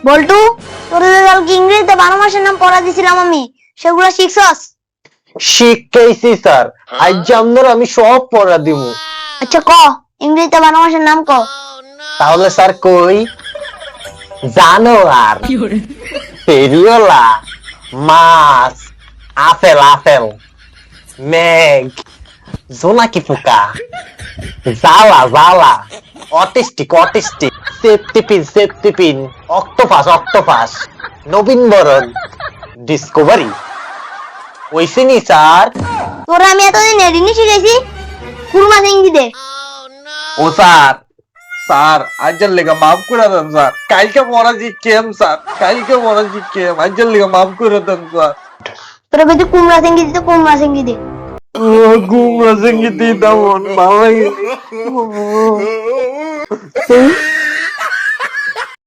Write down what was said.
বল্টু, তোর কালকে ইংরেজিতে 12 মাসের নাম পড়া দিছিলাম আমি, সেগুলো শিখছস? শিখতেছি স্যার। আজ জামনের আমি সব পড়া দিব। আচ্ছা ক, ইংরেজিতে 12 মাসের নাম ক। তাহলে স্যার কই, জানোয়ার, ফেরিওলা, মাছ, আপেল আপেল, মেঘ, জোনাকি পোকা, জ্বালা জ্বালা, autistic autistic, safety pin, octopus octopus, নবীন বরণ, ডিসকভারি। ওইসে নি স্যার? তোরা আমি এতদিন এডিনি শিখেছি, কুরমা সিংহি দে। ও স্যার, স্যার আজের লেগে মাফ করে দেন স্যার। কালকে মরা কেম স্যার, কালকে মরা কেম, আজের লেগে মাফ করে দেন স্যার। তোরা কইতে কুমড়া সিংহি দিতে, কুমড়া সিংহি দে। ঘুম আছে কি দিতাম ভালো লাগে